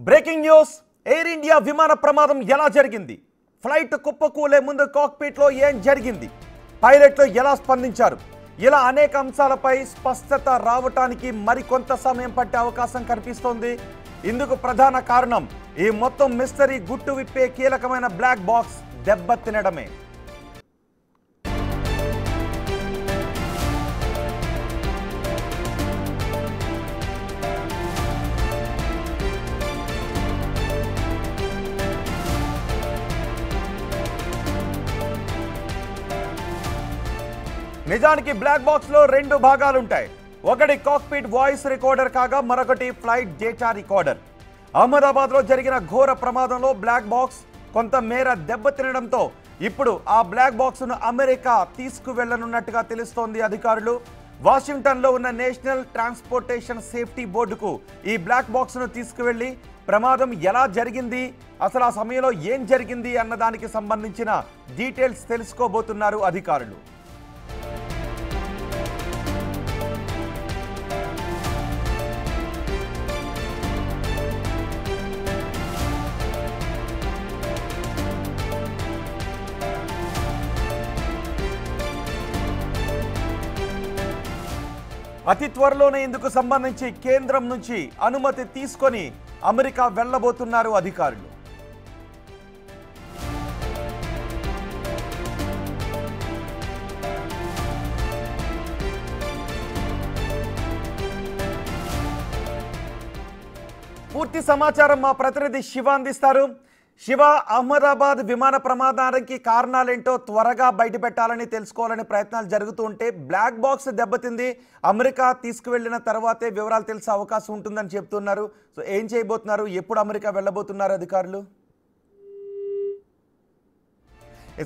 Breaking news air India విమాన ప్రమాదం ఎలా జరిగింది ఫ్లైట్ కుప్పకూలే ముందు కాక్పిట్ లో ఏం జరిగింది పైలట్లు ఎలా స్పందించారు ఇలా అనేక అంశాలపై స్పష్టత రావడానికి మరికొంత సమయం పట్టే అవకాశం కనిపిస్తోంది ఇందుకు ప్రధాన కారణం ఈ మొత్తం మిస్టరీ గుట్టు విప్పే కీలకమైన బ్లాక్ బాక్స్ దెబ్బతినడమే నిజానికి బ్లాక్ బాక్స్ లో రెండు భాగాలు ఉంటాయి ఒకటి కాక్పిట్ వాయిస్ రికార్డర్ కాగా మరొకటి ఫ్లైట్ డేటా రికార్డర్ అహ్మదాబాద్ లో జరిగిన ఘోర ప్రమాదంలో బ్లాక్ బాక్స్ కొంత మేర దెబ్బతినడంతో ఇప్పుడు ఆ బ్లాక్ బాక్స్ ను అమెరికా తీసుకువెళ్లనున్నట్టుగా తెలుస్తోంది అధికారులు వాషింగ్టన్ లో ఉన్న నేషనల్ ట్రాన్స్పోర్టేషన్ సేఫ్టీ బోర్డుకు ఈ బ్లాక్ బాక్స్ ను తీసుకువెళ్లి ప్రమాదం ఎలా జరిగింది అసలు ఆ సమయంలో ఏం జరిగింది అన్న దానికి సంబంధించిన డీటెయిల్స్ తెలుసుకోబోతున్నారు అధికారులు అతి త్వరలోనే ఇందుకు సంబంధించి కేంద్రం నుంచి అనుమతి తీసుకొని అమెరికా వెళ్లబోతున్నారు అధికారులు పూర్తి సమాచారం మా ప్రతినిధి శివ అందిస్తారు శివ అహ్మదాబాద్ విమాన ప్రమాదానికి కారణాలేంటో త్వరగా బయటపెట్టాలని తెలుసుకోవాలని ప్రయత్నాలు జరుగుతూ ఉంటే బ్లాక్ బాక్స్ దెబ్బతింది అమెరికా తీసుకువెళ్లిన తర్వాతే వివరాలు తెలిసే అవకాశం ఉంటుందని చెప్తున్నారు సో ఏం చేయబోతున్నారు ఎప్పుడు అమెరికా వెళ్ళబోతున్నారు అధికారులు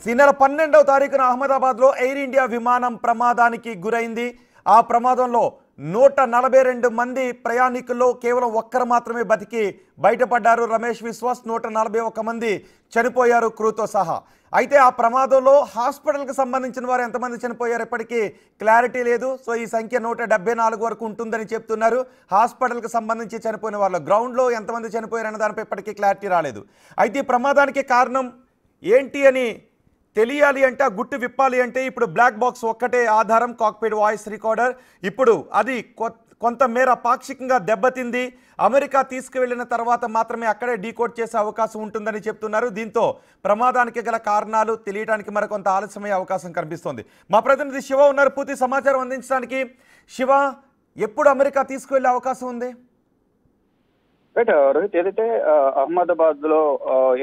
ఈ నెల 12వ తారీఖున అహ్మదాబాద్లో ఎయిర్ ఇండియా విమానం ప్రమాదానికి గురైంది ఆ ప్రమాదంలో 142 మంది ప్రయాణికుల్లో కేవలం ఒక్కరు మాత్రమే బతికి బయటపడ్డారు రమేష్ విశ్వాస్ 141 మంది చనిపోయారు క్రూతో సహా అయితే ఆ ప్రమాదంలో హాస్పిటల్కి సంబంధించిన వారు ఎంతమంది చనిపోయారు ఎప్పటికీ క్లారిటీ లేదు సో ఈ సంఖ్య 174 వరకు ఉంటుందని చెప్తున్నారు హాస్పిటల్కి సంబంధించి చనిపోయిన వాళ్ళు గ్రౌండ్లో ఎంతమంది చనిపోయారన్న దానిపై ఎప్పటికీ క్లారిటీ రాలేదు అయితే ఈ ప్రమాదానికి కారణం ఏంటి అని తెలియాలి అంటే ఆ గుట్టు విప్పాలి అంటే ఇప్పుడు బ్లాక్ బాక్స్ ఒక్కటే ఆధారం కాక్పిట్ వాయిస్ రికార్డర్ ఇప్పుడు అది కొంత మేర పాక్షికంగా దెబ్బతింది అమెరికా తీసుకువెళ్లిన తర్వాత మాత్రమే అక్కడే డీకోడ్ చేసే అవకాశం ఉంటుందని చెప్తున్నారు దీంతో ప్రమాదానికి గల కారణాలు తెలియడానికి మరికొంత ఆలస్యమయ్యే అవకాశం కనిపిస్తోంది మా ప్రతినిధి శివ ఉన్నారు పూర్తి సమాచారం అందించడానికి శివ ఎప్పుడు అమెరికా తీసుకువెళ్లే అవకాశం ఉంది రైట్ రోహిత్ ఏదైతే అహ్మదాబాద్ లో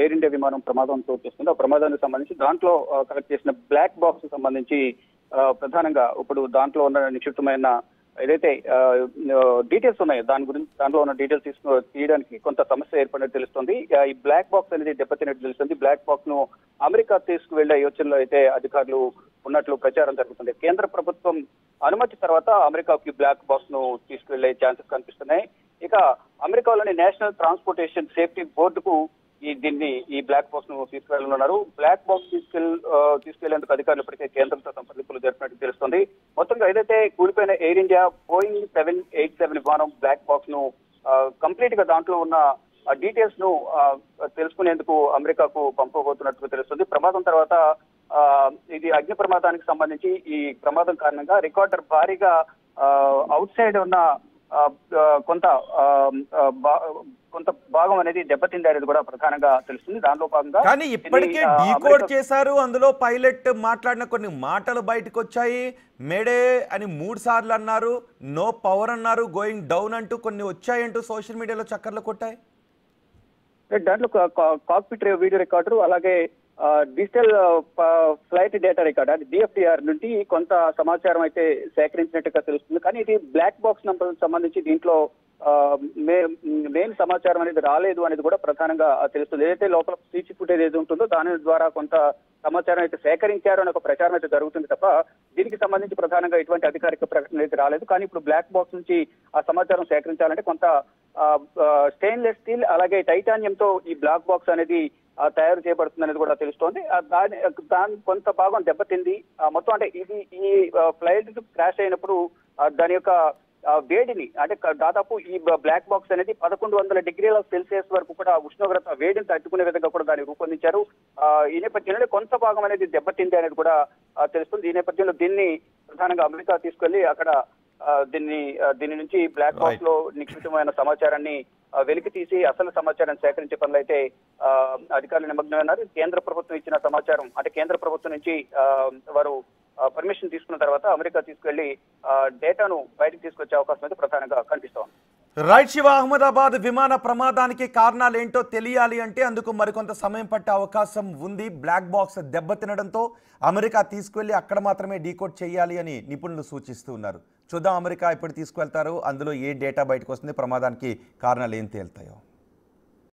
ఎయిర్ ఇండియా విమానం ప్రమాదం చోటు చేసుకుందో ఆ ప్రమాదానికి సంబంధించి దాంట్లో కలెక్ట్ చేసిన బ్లాక్ బాక్స్ సంబంధించి ప్రధానంగా ఇప్పుడు దాంట్లో ఉన్న నిక్షిప్తమైన ఏదైతే డీటెయిల్స్ ఉన్నాయో దాని గురించి దాంట్లో ఉన్న డీటెయిల్స్ తీయడానికి కొంత సమస్య ఏర్పడినట్టు తెలుస్తుంది ఈ బ్లాక్ బాక్స్ అనేది దెబ్బతిన్నట్టు తెలుస్తుంది బ్లాక్ బాక్స్ ను అమెరికా తీసుకువెళ్లే యోచనలో అయితే అధికారులు ఉన్నట్లు ప్రచారం జరుగుతుంది కేంద్ర ప్రభుత్వం అనుమతి తర్వాత అమెరికాకి బ్లాక్ బాక్స్ ను తీసుకువెళ్లే ఛాన్సెస్ కనిపిస్తున్నాయి ఇక అమెరికాలోని నేషనల్ ట్రాన్స్పోర్టేషన్ సేఫ్టీ బోర్డుకు ఈ బ్లాక్ బాక్స్ ను తీసుకువెళ్లనున్నారు బ్లాక్ బాక్స్ తీసుకెళ్లేందుకు అధికారులు ఇప్పటికే కేంద్రంతో సంప్రదింపులు జరిపినట్టు తెలుస్తుంది మొత్తంగా ఏదైతే కూలిపోయిన ఎయిర్ ఇండియా బోయింగ్ 787 విమానం బ్లాక్ బాక్స్ ను కంప్లీట్ గా దాంట్లో ఉన్న డీటెయిల్స్ ను తెలుసుకునేందుకు అమెరికాకు పంపబోతున్నట్టు తెలుస్తుంది ప్రమాదం తర్వాత ఇది అగ్ని ప్రమాదానికి సంబంధించి ఈ ప్రమాదం కారణంగా రికార్డర్ భారీగా అవుట్ సైడ్ ఉన్న కొంత భాగం అనేది దెబ్బతింది అనేది కూడా ప్రధానంగా తెలుస్తుంది దానిలో భాగంగా కానీ ఇప్పటికే డీకోడ్ చేశారు అందులో పైలట్ మాట్లాడిన కొన్ని మాటలు బయటకు వచ్చాయి మేడే అని 3 సార్లు అన్నారు నో పవర్ అన్నారు గోయింగ్ డౌన్ అంటూ కొన్ని వచ్చాయంటూ సోషల్ మీడియాలో చక్కర్లు కొట్టాయి దాంట్లో కాక్పిట్ వీడియో రికార్డర్ అలాగే డిజిటల్ ఫ్లైట్ డేటా రికార్డ్ అది డిఎఫ్డిఆర్ నుండి కొంత సమాచారం అయితే సేకరించినట్టుగా తెలుస్తుంది కానీ ఇది బ్లాక్ బాక్స్ నంబర్ సంబంధించి దీంట్లో మెయిన్ సమాచారం అనేది రాలేదు అనేది కూడా ప్రధానంగా తెలుస్తుంది ఏదైతే లోపల సీసీ ఫుటేజ్ ఏది ఉంటుందో దాని ద్వారా కొంత సమాచారం అయితే సేకరించారు అనే ఒక ప్రచారం అయితే జరుగుతుంది తప్ప దీనికి సంబంధించి ప్రధానంగా ఎటువంటి అధికారిక ప్రకటన అయితే రాలేదు కానీ ఇప్పుడు బ్లాక్ బాక్స్ నుంచి ఆ సమాచారం సేకరించాలంటే కొంత స్టెయిన్లెస్ స్టీల్ అలాగే టైటానియంతో ఈ బ్లాక్ బాక్స్ అనేది తయారు చేయబడుతుంది అనేది కూడా తెలుస్తోంది దాని కొంత భాగం దెబ్బతింది మొత్తం అంటే ఇది ఈ ఫ్లైట్ క్రాష్ అయినప్పుడు దాని యొక్క వేడిని అంటే దాదాపు ఈ బ్లాక్ బాక్స్ అనేది 1100 డిగ్రీల సెల్సియస్ వరకు కూడా ఉష్ణోగ్రత వేడిని తట్టుకునే విధంగా కూడా దాన్ని రూపొందించారు. ఈ నేపథ్యంలో కొంత భాగం అనేది దెబ్బతింది అనేది కూడా తెలుస్తుంది. ఈ నేపథ్యంలో దీన్ని ప్రధానంగా అమెరికా తీసుకెళ్లి అక్కడ దీని నుంచి బ్లాక్ బాక్స్ లో నిక్షిప్తమైన సమాచారాన్ని వెలికి తీసి అసలు సమాచారాన్ని సేకరించే పనులు అయితే అధికారులు నిమగ్నమైనారు. కేంద్ర ప్రభుత్వం ఇచ్చిన సమాచారం అంటే కేంద్ర ప్రభుత్వం నుంచి వారు పర్మిషన్ తీసుకున్న తర్వాత అమెరికా తీసుకెళ్లి డేటాను బయటకు తీసుకొచ్చే అవకాశం అయితే ప్రధానంగా కనిపిస్తోంది. రైట్ శివ, అహ్మదాబాద్ విమాన ప్రమాదానికి కారణాలు ఏంటో తెలియాలి అంటే అందుకు మరికొంత సమయం పట్టే అవకాశం ఉంది. బ్లాక్ బాక్స్ దెబ్బతినడంతో అమెరికా తీసుకువెళ్ళి అక్కడ మాత్రమే డీకోడ్ చేయాలి అని నిపుణులు సూచిస్తూ ఉన్నారు. చూద్దాం అమెరికా ఎప్పుడు తీసుకువెళ్తారు, అందులో ఏ డేటా బయటకు వస్తుంది, ప్రమాదానికి కారణాలు ఏం తేలుతాయో.